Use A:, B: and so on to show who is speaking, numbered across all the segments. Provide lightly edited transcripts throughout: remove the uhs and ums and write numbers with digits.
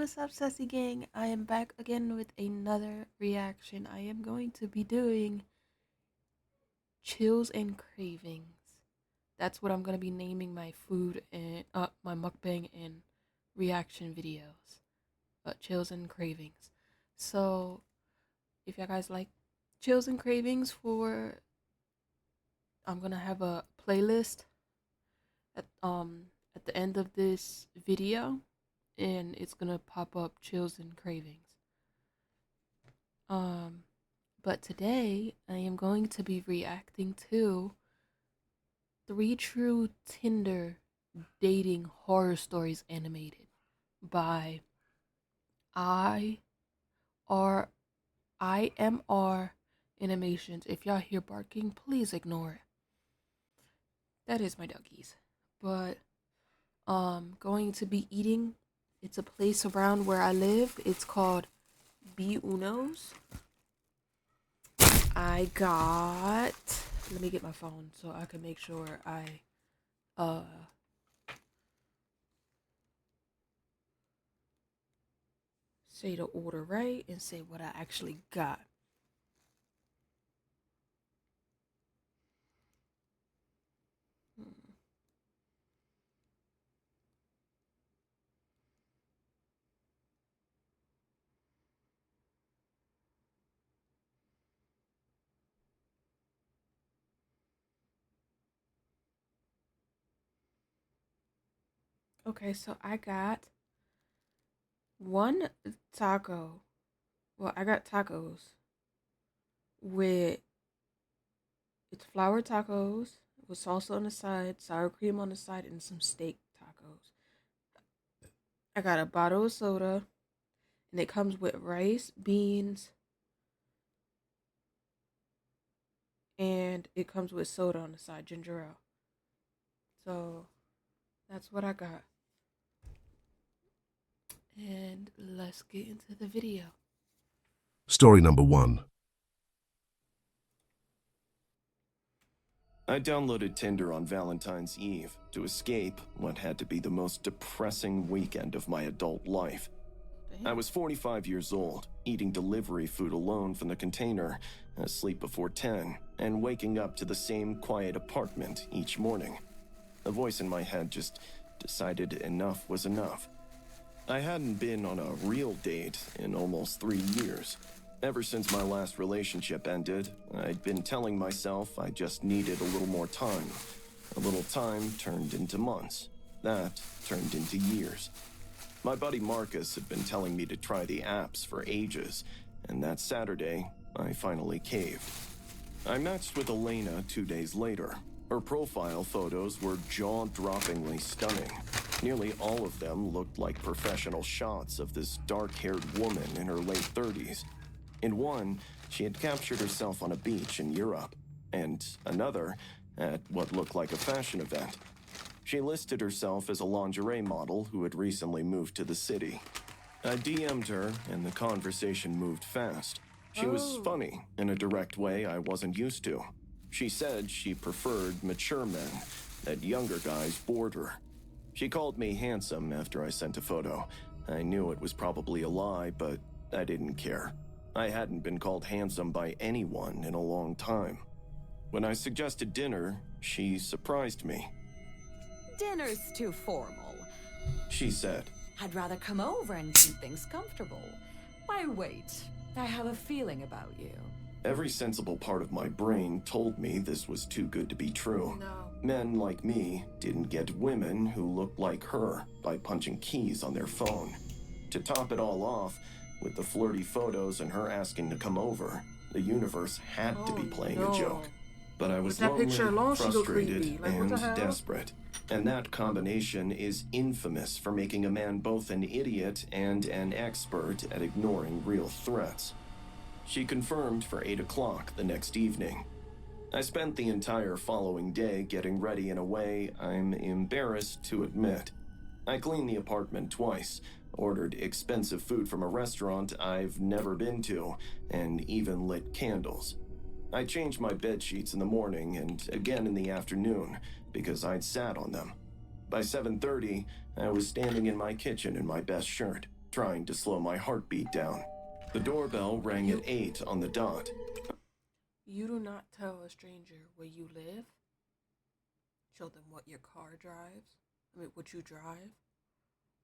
A: What's up, Sassy Gang? I am back again with another reaction. I am going to be doing chills and cravings. That's what I'm gonna be naming my food and my mukbang and reaction videos. Chills and cravings. So if you guys like chills and cravings I'm gonna have a playlist at the end of this video, and it's gonna pop up chills and cravings. Um, but today I am going to be reacting to three true Tinder dating horror stories animated by I R IMR Animations. If y'all hear barking, please ignore it. That is my doggies. But going to be eating. It's a place around where I live. It's called B Uno's. I got, let me get my phone so I can make sure I say the order right and say what I actually got. Okay, so I got one taco. Well, I got tacos with, it's flour tacos with salsa on the side, sour cream on the side, and some steak tacos. I got a bottle of soda, and it comes with rice, beans, and it comes with soda on the side, ginger ale. So that's what I got. And let's get into the video.
B: Story number 1.
C: I downloaded Tinder on Valentine's Eve to escape what had to be the most depressing weekend of my adult life. I was 45 years old, eating delivery food alone from the container, asleep before 10, and waking up to the same quiet apartment each morning. A voice in my head just decided enough was enough. I hadn't been on a real date in almost 3 years. Ever since my last relationship ended, I'd been telling myself I just needed a little more time. A little time turned into months. That turned into years. My buddy Marcus had been telling me to try the apps for ages, and that Saturday, I finally caved. I matched with Elena 2 days later. Her profile photos were jaw-droppingly stunning. Nearly all of them looked like professional shots of this dark-haired woman in her late 30s. In one, she had captured herself on a beach in Europe, and another at what looked like a fashion event. She listed herself as a lingerie model who had recently moved to the city. I DM'd her, and the conversation moved fast. She was funny in a direct way I wasn't used to. She said she preferred mature men, that younger guys bored her. She called me handsome after I sent a photo. I knew it was probably a lie, but I didn't care. I hadn't been called handsome by anyone in a long time. When I suggested dinner, she surprised me.
D: Dinner's too formal,
C: She said.
D: I'd rather come over and keep things comfortable. Why wait? I have a feeling about you.
C: Every sensible part of my brain told me this was too good to be true.
A: No.
C: Men like me didn't get women who looked like her by punching keys on their phone. To top it all off, with the flirty photos and her asking to come over, the universe had to be playing a joke. But I was
A: that
C: lonely,
A: picture alone, she looked
C: frustrated,
A: creepy. Like, what
C: and
A: the hell?
C: desperate. And that combination is infamous for making a man both an idiot and an expert at ignoring real threats. She confirmed for 8 o'clock the next evening. I spent the entire following day getting ready in a way I'm embarrassed to admit. I cleaned the apartment twice, ordered expensive food from a restaurant I've never been to, and even lit candles. I changed my bed sheets in the morning and again in the afternoon because I'd sat on them. By 7:30, I was standing in my kitchen in my best shirt. trying to slow my heartbeat down. The doorbell rang at 8 on the dot.
A: You do not tell a stranger where you live. Show them what your car drives. What you drive.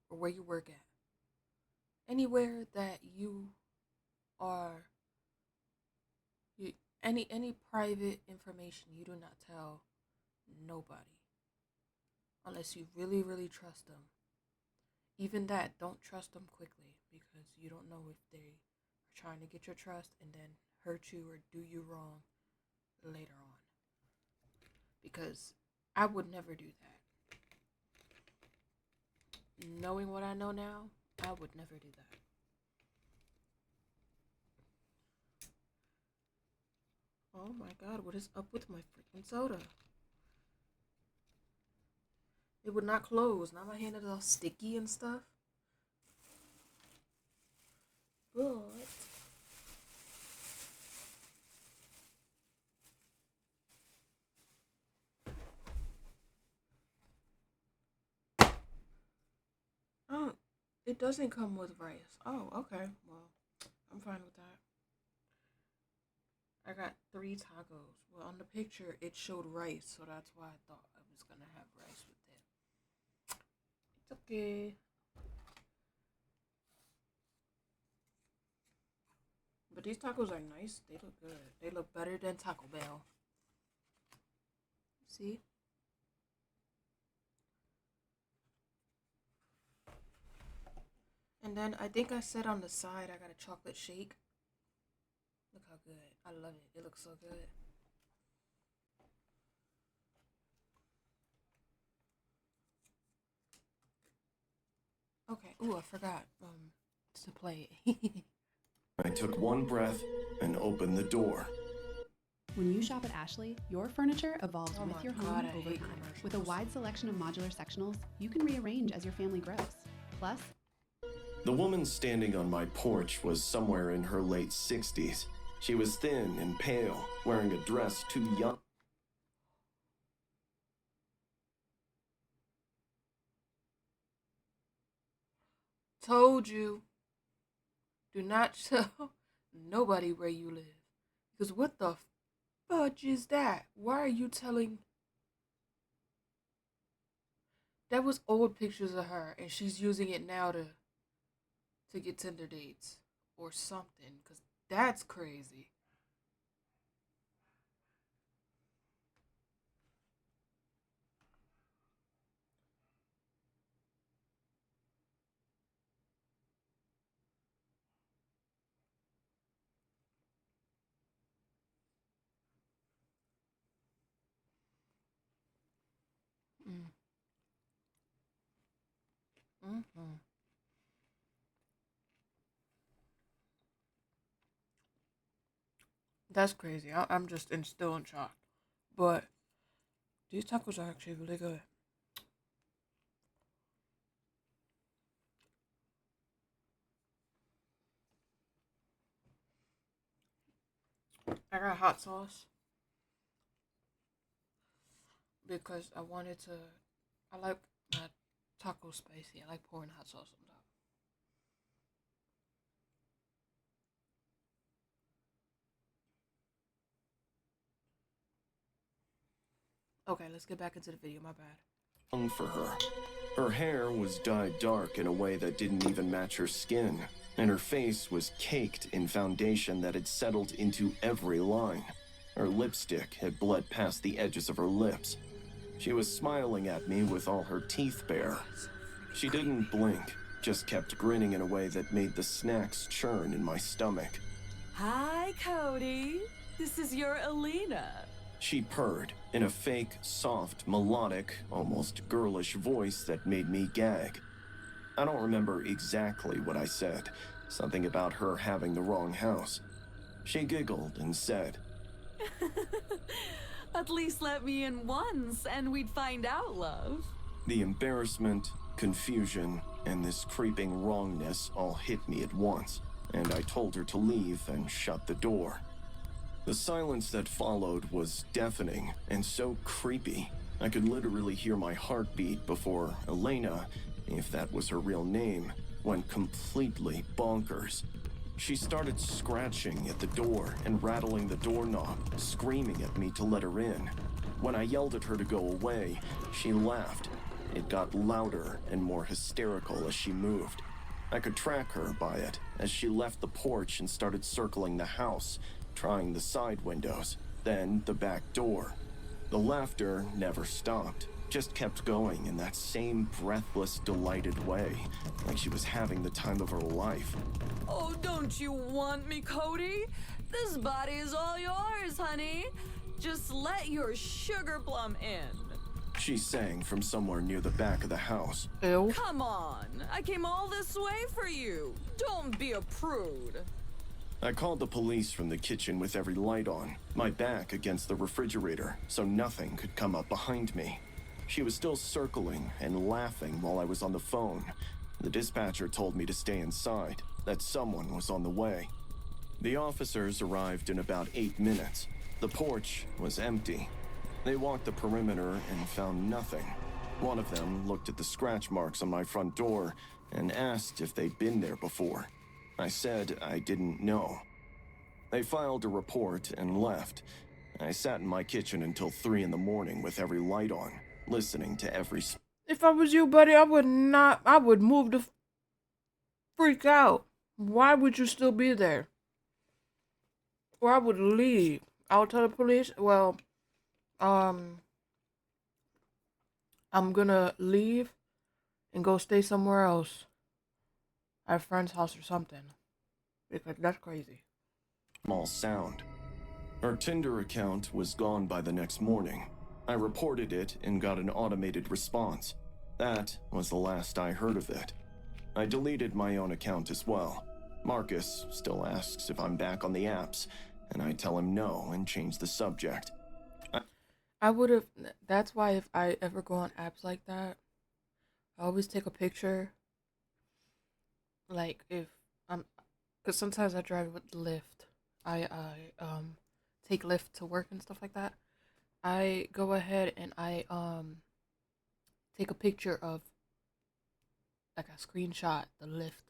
A: Or where you work at. Anywhere that you are, any private information you do not tell nobody. Unless you really, really trust them. Even that, don't trust them quickly because you don't know if they are trying to get your trust and then hurt you or do you wrong later on. Because I would never do that. Knowing what I know now, I would never do that. Oh my god, what is up with my freaking soda? It would not close. Now my hand is all sticky and stuff. But oh, it doesn't come with rice. Oh, okay. Well, I'm fine with that. I got 3 tacos. Well, on the picture, it showed rice, so that's why I thought I was gonna have rice with it. It's okay. But these tacos are nice. They look good. They look better than Taco Bell. See? And then I think I said on the side I got a chocolate shake. Look how good. I love it. It looks so good. Okay. Ooh, I forgot to play it.
C: I took one breath and opened the door.
E: When you shop at Ashley, your furniture evolves
A: Oh
E: with
A: my
E: your
A: God,
E: home
A: I
E: over
A: hate
E: time.
A: commercials.
E: With a wide selection of modular sectionals, you can rearrange as your family grows. Plus,
C: The woman standing on my porch was somewhere in her late 60s. She was thin and pale, wearing a dress too young.
A: Told you. Do not tell nobody where you live. Because what the fudge is that? Why are you telling? That was old pictures of her, and she's using it now to get Tinder dates or something. Because that's crazy. Mm. Mm-hmm. That's crazy. I'm just still in shock. But these tacos are actually really good. I got hot sauce because I wanted to. I like my taco spicy. I like pouring hot sauce on top. Okay, let's get back into the video. My bad.
C: For her. Her hair was dyed dark in a way that didn't even match her skin, and her face was caked in foundation that had settled into every line. Her lipstick had bled past the edges of her lips. She was smiling at me with all her teeth bare. She didn't blink, just kept grinning in a way that made the snacks churn in my stomach.
D: Hi, Cody. This is your Alina.
C: She purred in a fake, soft, melodic, almost girlish voice that made me gag. I don't remember exactly what I said, something about her having the wrong house. She giggled and said,
D: At least let me in once and we'd find out, love.
C: The embarrassment, confusion, and this creeping wrongness all hit me at once, and I told her to leave and shut the door. The silence that followed was deafening and so creepy. I could literally hear my heartbeat before Elena, if that was her real name, went completely bonkers. She started scratching at the door and rattling the doorknob, screaming at me to let her in. When I yelled at her to go away, she laughed. It got louder and more hysterical as she moved. I could track her by it as she left the porch and started circling the house, trying the side windows, then the back door. The laughter never stopped, just kept going in that same breathless, delighted way, like she was having the time of her life.
D: Oh, don't you want me, Cody? This body is all yours, honey. Just let your sugar plum in.
C: She sang from somewhere near the back of the house.
A: Ew.
D: Come on, I came all this way for you. Don't be a prude.
C: I called the police from the kitchen with every light on, my back against the refrigerator, so nothing could come up behind me. She was still circling and laughing while I was on the phone. The dispatcher told me to stay inside, that someone was on the way. The officers arrived in about 8 minutes. The porch was empty. They walked the perimeter and found nothing. One of them looked at the scratch marks on my front door and asked if they'd been there before. I said I didn't know. They filed a report and left. I sat in my kitchen until 3 in the morning with every light on, listening to every...
A: If I was you, buddy, I would not. I would move the freak out. Why would you still be there? Or I would leave. I would tell the police, well, I'm gonna leave and go stay somewhere else. At a friend's house or something. Because that's crazy.
C: Small sound. Her Tinder account was gone by the next morning. I reported it and got an automated response. That was the last I heard of it. I deleted my own account as well. Marcus still asks if I'm back on the apps, and I tell him no and change the subject.
A: I would have. That's why if I ever go on apps like that, I always take a picture. Like if I'm, because sometimes I drive with Lyft. I take Lyft to work and stuff like that. I go ahead and I take a picture of, like, a screenshot the Lyft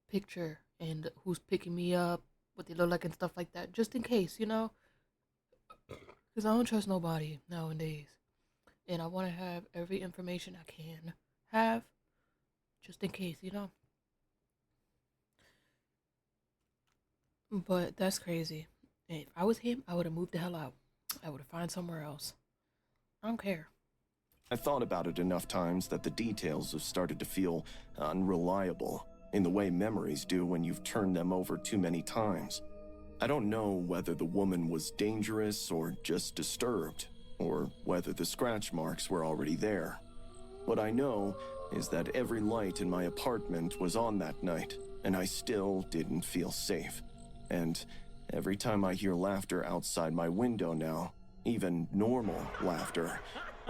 A: picture and who's picking me up, what they look like and stuff like that, just in case, you know. Because I don't trust nobody nowadays. And I want to have every information I can have, just in case, you know. But that's crazy. And if I was him, I would have moved the hell out. I would have found somewhere else. I don't care.
C: I thought about it enough times that the details have started to feel unreliable, in the way memories do when you've turned them over too many times. I don't know whether the woman was dangerous or just disturbed, or whether the scratch marks were already there. What I know is that every light in my apartment was on that night, and I still didn't feel safe. And every time I hear laughter outside my window now, even normal laughter,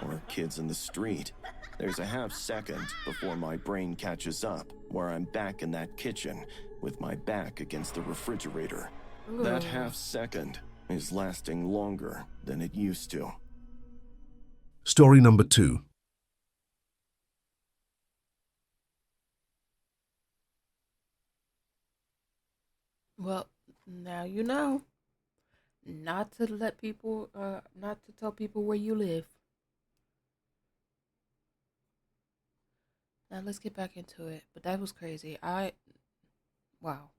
C: or kids in the street, there's a half second before my brain catches up, where I'm back in that kitchen with my back against the refrigerator.
A: Ooh.
C: That half second is lasting longer than it used to.
B: Story number 2.
A: Well, now you know. Not to not to tell people where you live. Now let's get back into it. But that was crazy. Wow.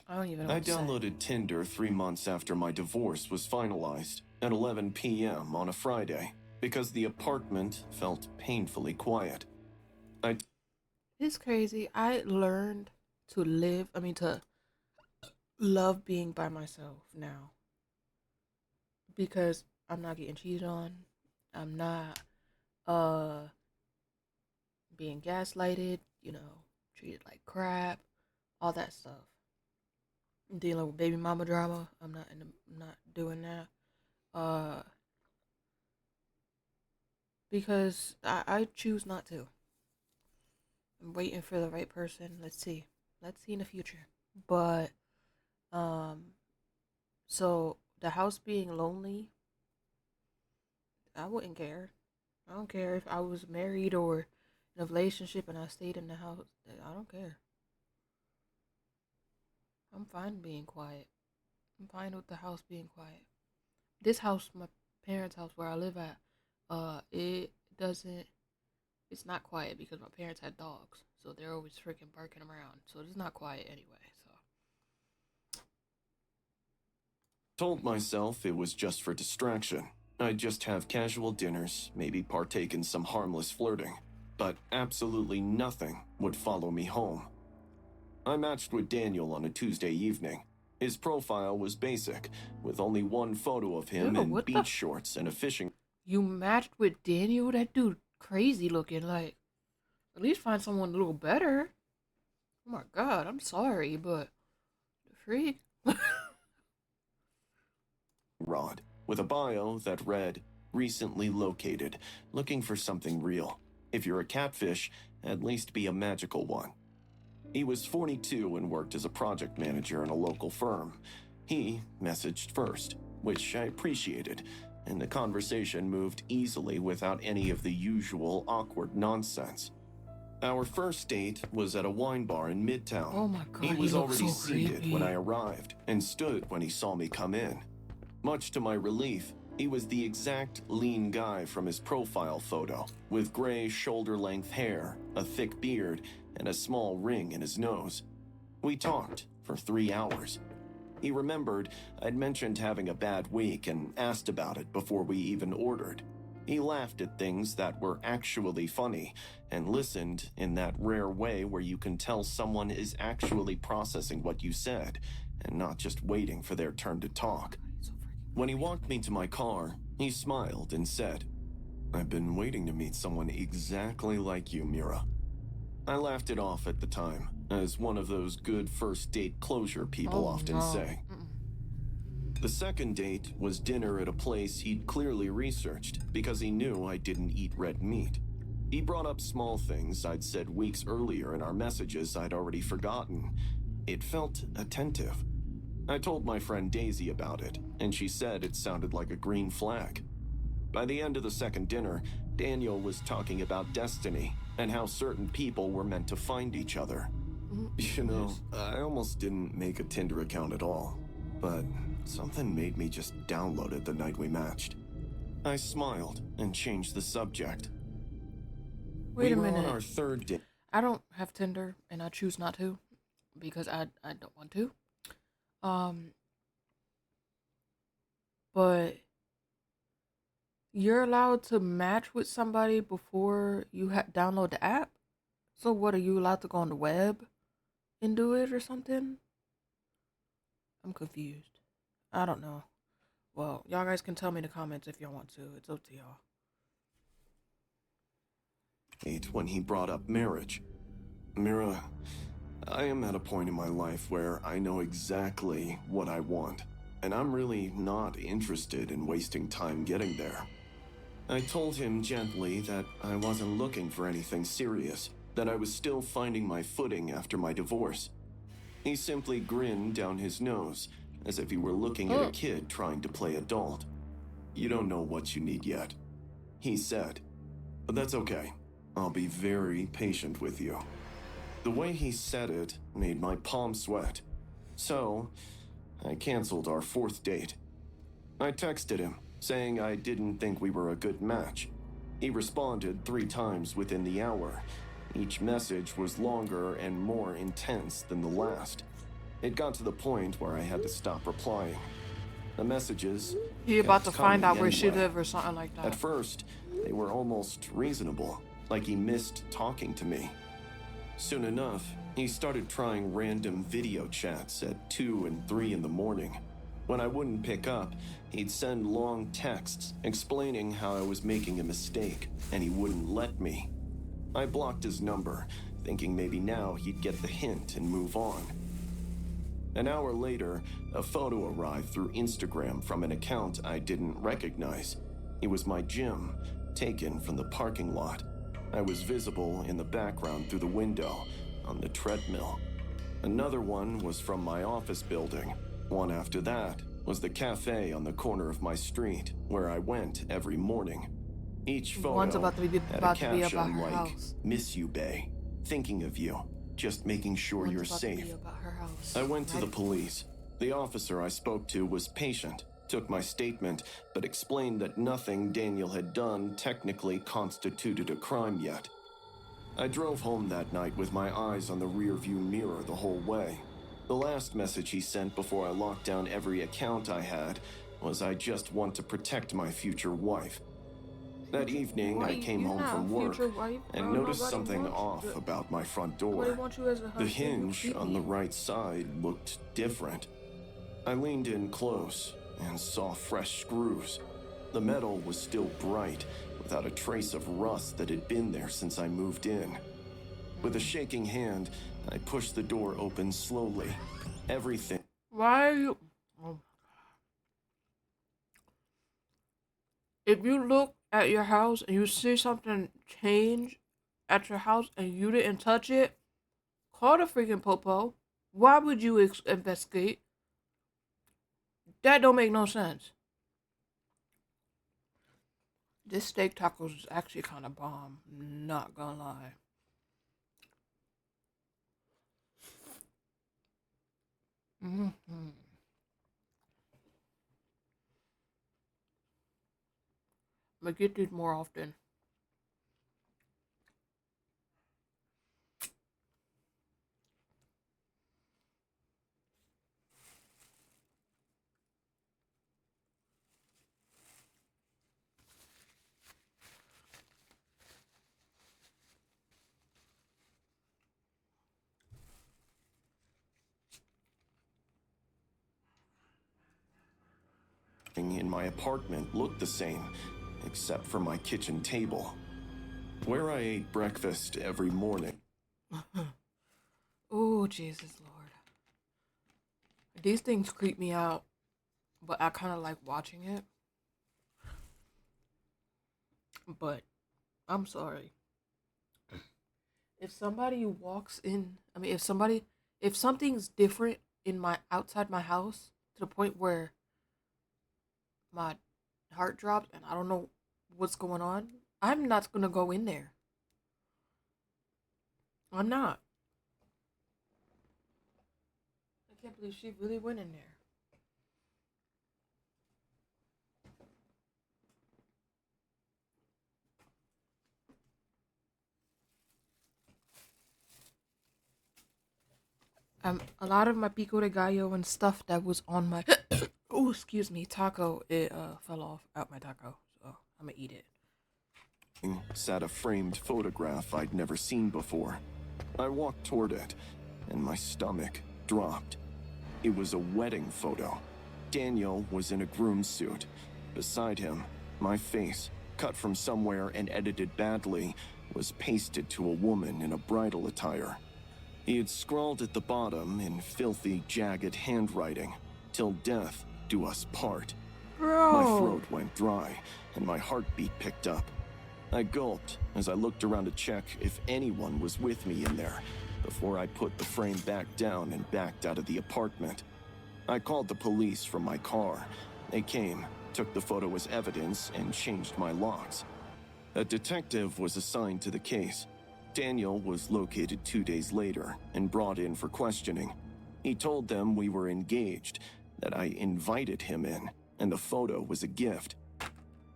A: I don't even know
C: I
A: what to say.
C: downloaded Tinder 3 months after my divorce was finalized, at 11 p.m. on a Friday, because the apartment felt painfully quiet.
A: It's crazy. I learned to to love being by myself now. Because I'm not getting cheated on. I'm not being gaslighted, treated like crap, all that stuff. Dealing with baby mama drama. I'm not doing that. Because I choose not to. I'm waiting for the right person. Let's see in the future. But so the house being lonely, I wouldn't care. I don't care if I was married or in a relationship and I stayed in the house, I don't care. I'm fine being quiet. I'm fine with the house being quiet. This house, my parents' house where I live at, it doesn't. It's not quiet because my parents had dogs, so they're always freaking barking around. So it's not quiet anyway. So
C: Told myself it was just for distraction. I'd just have casual dinners, maybe partake in some harmless flirting. But absolutely nothing would follow me home. I matched with Daniel on a Tuesday evening. His profile was basic, with only one photo of him
A: Ew,
C: in
A: what the
C: beach shorts and a fishing.
A: you matched with Daniel? That dude crazy looking. Like, at least find someone a little better. Oh my god, I'm sorry, but the freak.
C: Rod, with a bio that read, recently located, looking for something real. If you're a catfish, at least be a magical one. He was 42 and worked as a project manager in a local firm. He messaged first, which I appreciated, and the conversation moved easily without any of the usual awkward nonsense. Our first date was at a wine bar in Midtown.
A: Oh my god,
C: He was
A: looks
C: already
A: so
C: seated
A: creepy.
C: when I arrived and stood when he saw me come in. Much to my relief, he was the exact lean guy from his profile photo, with gray shoulder-length hair, a thick beard, and a small ring in his nose. We talked for 3 hours. He remembered I'd mentioned having a bad week and asked about it before we even ordered. He laughed at things that were actually funny and listened in that rare way where you can tell someone is actually processing what you said and not just waiting for their turn to talk. When he walked me to my car, he smiled and said, "I've been waiting to meet someone exactly like you, Mira." I laughed it off at the time, as one of those good first date closure people often say. The second date was dinner at a place he'd clearly researched because he knew I didn't eat red meat. He brought up small things I'd said weeks earlier in our messages I'd already forgotten. It felt attentive. I told my friend Daisy about it, and she said it sounded like a green flag. By the end of the second dinner, Daniel was talking about destiny and how certain people were meant to find each other. You know, I almost didn't make a Tinder account at all, but something made me just download it the night we matched. I smiled and changed the subject.
A: Wait a
C: We were
A: minute.
C: on our third date.
A: I don't have Tinder, and I choose not to because I don't want to. But you're allowed to match with somebody before you download the app. So what, are you allowed to go on the web and do it or something? I'm confused. I don't know. Well, y'all guys can tell me in the comments if y'all want to. It's up to y'all.
C: When he brought up marriage. Mira, I am at a point in my life where I know exactly what I want, and I'm really not interested in wasting time getting there. I told him gently that I wasn't looking for anything serious, that I was still finding my footing after my divorce. He simply grinned down his nose, as if he were looking at a kid trying to play adult. "You don't know what you need yet," he said. "But that's okay. I'll be very patient with you." The way he said it made my palms sweat. So, I canceled our fourth date. I texted him, saying I didn't think we were a good match. He responded 3 times within the hour. Each message was longer and more intense than the last. It got to the point where I had to stop replying. The messages
A: He about to
C: kept
A: find out
C: coming
A: where she
C: anyway.
A: live or something like that.
C: At first, they were almost reasonable, like he missed talking to me. Soon enough, he started trying random video chats at 2 and 3 in the morning. When I wouldn't pick up, he'd send long texts explaining how I was making a mistake, and he wouldn't let me. I blocked his number, thinking maybe now he'd get the hint and move on. An hour later, a photo arrived through Instagram from an account I didn't recognize. It was my gym, taken from the parking lot. I was visible in the background through the window, on the treadmill. Another one was from my office building. One after that was the cafe on the corner of my street, where I went every morning. Each
A: One's
C: photo had a
A: about to be about
C: caption
A: her
C: like,
A: house.
C: "Miss you, Bae. Thinking of you. Just making sure
A: One's
C: you're
A: about to be
C: safe."
A: about her house.
C: I went to the police. The officer I spoke to was patient, took my statement, but explained that nothing Daniel had done technically constituted a crime yet. I drove home that night with my eyes on the rearview mirror the whole way. The last message he sent before I locked down every account I had was, "I just want to protect my future wife." That evening, I came home from work and noticed something off about my front door. The hinge on the right side looked different. I leaned in close and saw fresh screws. The metal was still bright, without a trace of rust that had been there since I moved in. With a shaking hand, I pushed the door open slowly. Everything.
A: Why are you? Oh. If you look at your house and you see something change at your house and you didn't touch it, call the freaking popo. Why would you investigate? That don't make no sense. This steak tacos is actually kind of bomb. Not gonna lie. Mm-hmm. I'm gonna get these more often.
C: In my apartment looked the same, except for my kitchen table, where I ate breakfast every morning.
A: Oh, Jesus Lord. These things creep me out, but I kind of like watching it. But I'm sorry. If somebody walks in, if something's different in my outside my house to the point where my heart drops and I don't know what's going on, I'm not gonna go in there. I'm not. I can't believe she really went in there. A lot of my pico de gallo and stuff that was on my oh, excuse me, taco, it fell off out my taco, so I'm gonna eat it.
C: Sat a framed photograph I'd never seen before. I walked toward it, and my stomach dropped. It was a wedding photo. Daniel was in a groom suit. Beside him, my face, cut from somewhere and edited badly, was pasted to a woman in a bridal attire. He had scrawled at the bottom in filthy, jagged handwriting, "Till death do us part."
A: Bro.
C: My throat went dry, and my heartbeat picked up. I gulped as I looked around to check if anyone was with me in there before I put the frame back down and backed out of the apartment. I called the police from my car. They came, took the photo as evidence, and changed my locks. A detective was assigned to the case. Daniel was located 2 days later and brought in for questioning. He told them we were engaged, that I invited him in, and the photo was a gift.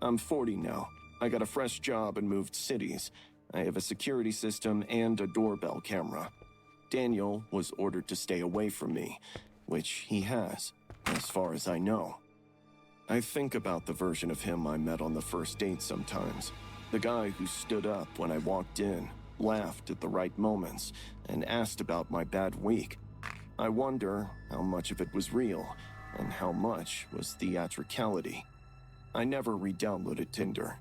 C: I'm 40 now. I got a fresh job and moved cities. I have a security system and a doorbell camera. Daniel was ordered to stay away from me, which he has, as far as I know. I think about the version of him I met on the first date sometimes. The guy who stood up when I walked in, laughed at the right moments, and asked about my bad week. I wonder how much of it was real, and how much was theatricality. I never re-downloaded Tinder.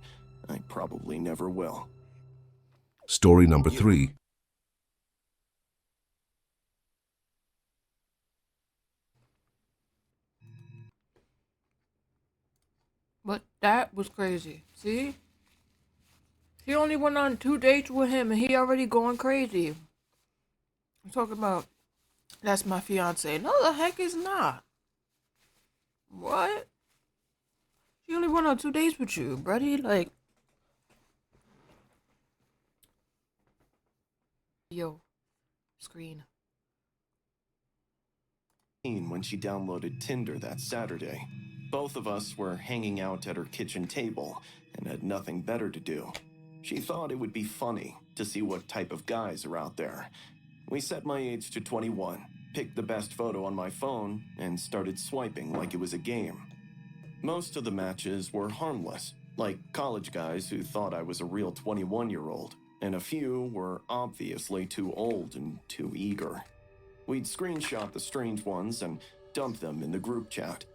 C: I probably never will.
B: Story number 3.
A: But that was crazy. See? She only went on 2 dates with him and he already going crazy. I'm talking about, that's my fiance. No, the heck is not. What? She only went on 2 dates with you, buddy. Like, Yo, screen.
C: When she downloaded Tinder that Saturday. Both of us were hanging out at her kitchen table and had nothing better to do. She thought it would be funny to see what type of guys are out there. We set my age to 21, picked the best photo on my phone, and started swiping like it was a game. Most of the matches were harmless, like college guys who thought I was a real 21-year-old, and a few were obviously too old and too eager. We'd screenshot the strange ones and dump them in the group chat.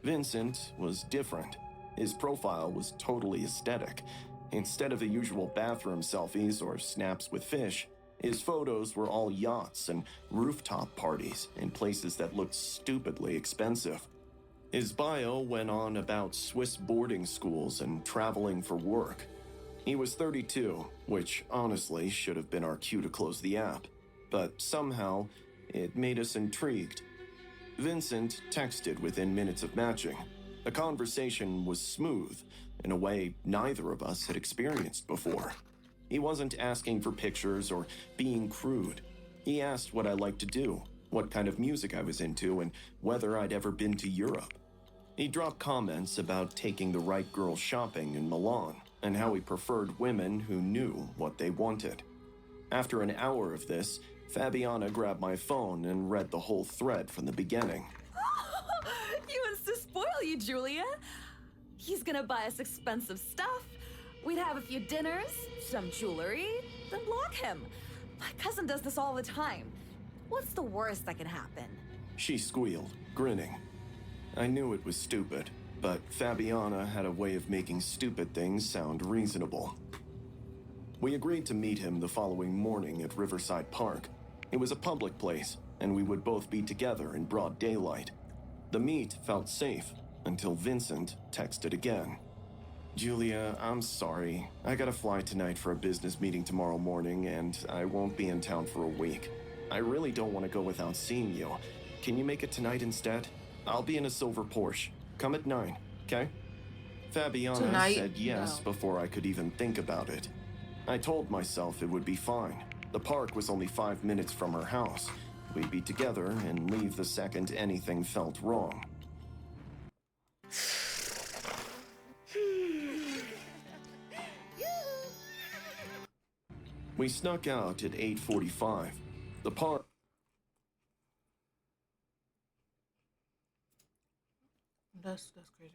C: Vincent was different. His profile was totally aesthetic. Instead of the usual bathroom selfies or snaps with fish, his photos were all yachts and rooftop parties in places that looked stupidly expensive. His bio went on about Swiss boarding schools and traveling for work. He was 32, which honestly should have been our cue to close the app, but somehow it made us intrigued. Vincent texted within minutes of matching. The conversation was smooth, in a way neither of us had experienced before. He wasn't asking for pictures or being crude. He asked what I liked to do, what kind of music I was into, and whether I'd ever been to Europe. He dropped comments about taking the right girl shopping in Milan, and how he preferred women who knew what they wanted. After an hour of this, Fabiana grabbed my phone and read the whole thread from the beginning.
D: He wants to spoil you, Julia. He's gonna buy us expensive stuff. We'd have a few dinners, some jewelry, then block him. My cousin does this all the time. What's the worst that can happen?
C: She squealed, grinning. I knew it was stupid, but Fabiana had a way of making stupid things sound reasonable. We agreed to meet him the following morning at Riverside Park. It was a public place, and we would both be together in broad daylight. The meet felt safe until Vincent texted again. Julia, I'm sorry. I gotta fly tonight for a business meeting tomorrow morning, and I won't be in town for a week. I really don't want to go without seeing you. Can you make it tonight instead? I'll be in a silver Porsche. Come at 9, okay? Fabiana
A: Tonight?
C: said yes
A: No.
C: before I could even think about it. I told myself it would be fine. The park was only 5 minutes from her house. We'd be together and leave the second anything felt wrong. We snuck out at 8:45. The park
A: That's crazy.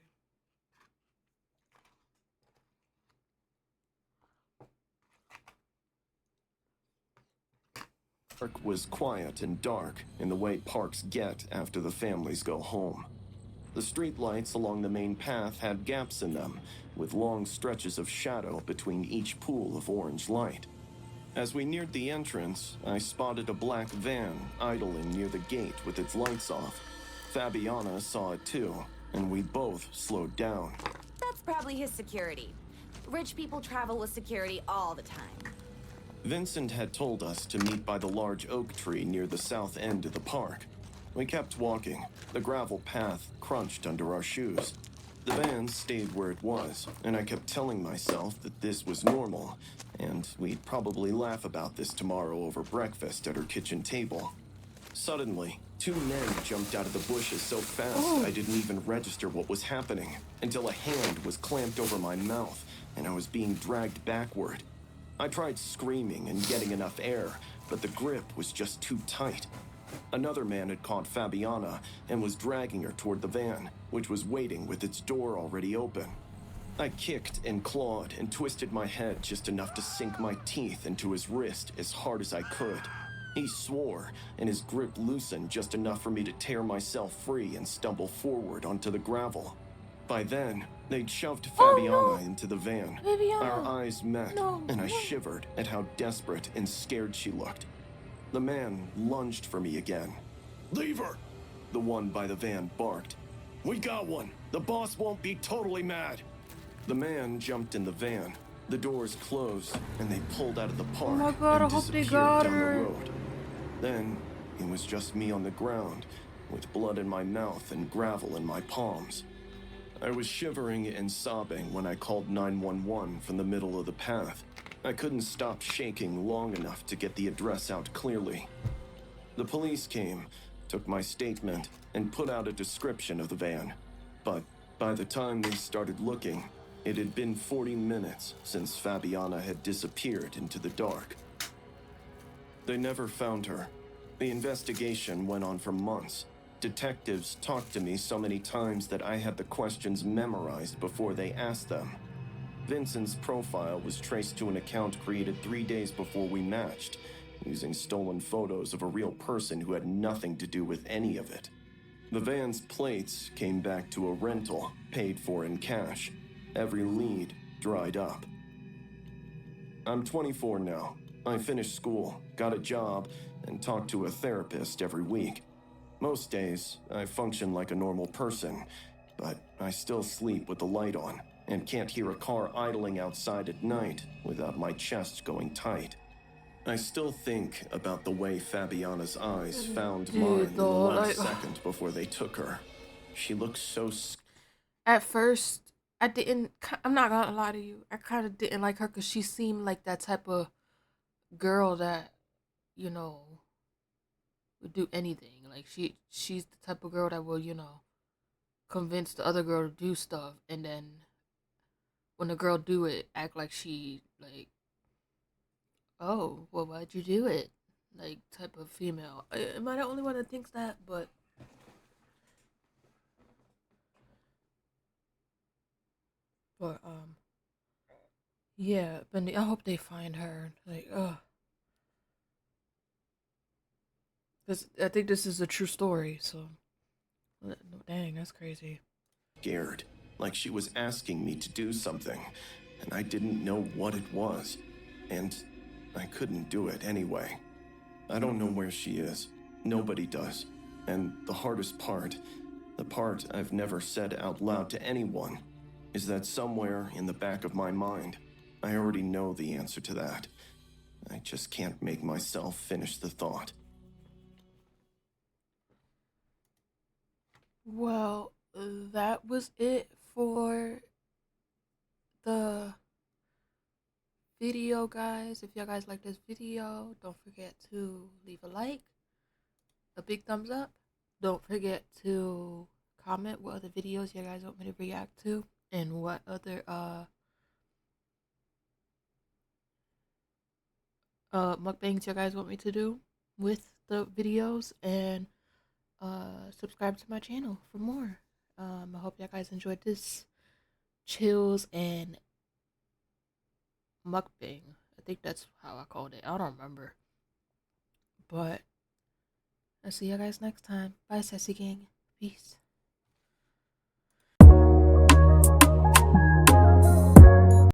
C: was quiet and dark in the way parks get after the families go home. The streetlights along the main path had gaps in them, with long stretches of shadow between each pool of orange light. As we neared the entrance, I spotted a black van idling near the gate with its lights off. Fabiana saw it too, and we both slowed down.
F: That's probably his security. Rich people travel with security all the time.
C: Vincent had told us to meet by the large oak tree near the south end of the park. We kept walking. The gravel path crunched under our shoes. The van stayed where it was, and I kept telling myself that this was normal, and we'd probably laugh about this tomorrow over breakfast at her kitchen table. Suddenly, 2 men jumped out of the bushes so fast I didn't even register what was happening, until a hand was clamped over my mouth, and I was being dragged backward. I tried screaming and getting enough air, but the grip was just too tight. Another man had caught Fabiana and was dragging her toward the van, which was waiting with its door already open. I kicked and clawed and twisted my head just enough to sink my teeth into his wrist as hard as I could. He swore, and his grip loosened just enough for me to tear myself free and stumble forward onto the gravel. By then, they'd shoved Fabiana into the van.
A: Fabiana.
C: Our eyes met,
A: No,
C: and I
A: no.
C: shivered at how desperate and scared she looked. The man lunged for me again. "Leave her!" The one by the van barked. "We got one! The boss won't be totally mad!" The man jumped in the van. The doors closed, and they pulled out of the park
A: my God,
C: and
A: I hope they
C: disappeared
A: got
C: down
A: her.
C: the road. Then, it was just me on the ground, with blood in my mouth and gravel in my palms. I was shivering and sobbing when I called 911 from the middle of the path. I couldn't stop shaking long enough to get the address out clearly. The police came, took my statement, and put out a description of the van. But by the time they started looking, it had been 40 minutes since Fabiana had disappeared into the dark. They never found her. The investigation went on for months. Detectives talked to me so many times that I had the questions memorized before they asked them. Vincent's profile was traced to an account created 3 days before we matched, using stolen photos of a real person who had nothing to do with any of it. The van's plates came back to a rental, paid for in cash. Every lead dried up. I'm 24 now. I finished school, got a job, and talk to a therapist every week. Most days, I function like a normal person, but I still sleep with the light on and can't hear a car idling outside at night without my chest going tight. I still think about the way Fabiana's eyes found mine in the
A: though,
C: last second before they took her. She looked so
A: at first, I'm not gonna lie to you, I kind of didn't like her because she seemed like that type of girl that, you know, would do anything. Like she's the type of girl that will, you know, convince the other girl to do stuff, and then when the girl do it, act like she like, oh, well, why'd you do it? Like type of female. Am I the only one that thinks that? But yeah, but I hope they find her. Like, because I think this is a true story. So, dang, that's crazy.
C: scared, like she was asking me to do something, and I didn't know what it was, and I couldn't do it anyway. I don't know where she is. Nobody does. And the hardest part, the part I've never said out loud to anyone, is that somewhere in the back of my mind, I already know the answer to that. I just can't make myself finish the thought.
A: Well, that was it for the video, guys. If y'all guys like this video, don't forget to leave a like, a big thumbs up. Don't forget to comment what other videos you guys want me to react to, and what other mukbangs you guys want me to do with the videos, and subscribe to my channel for more. I hope y'all guys enjoyed this chills and mukbang. I think that's how I called it. I don't remember. But I'll see you guys next time. Bye, Sassy Gang. Peace.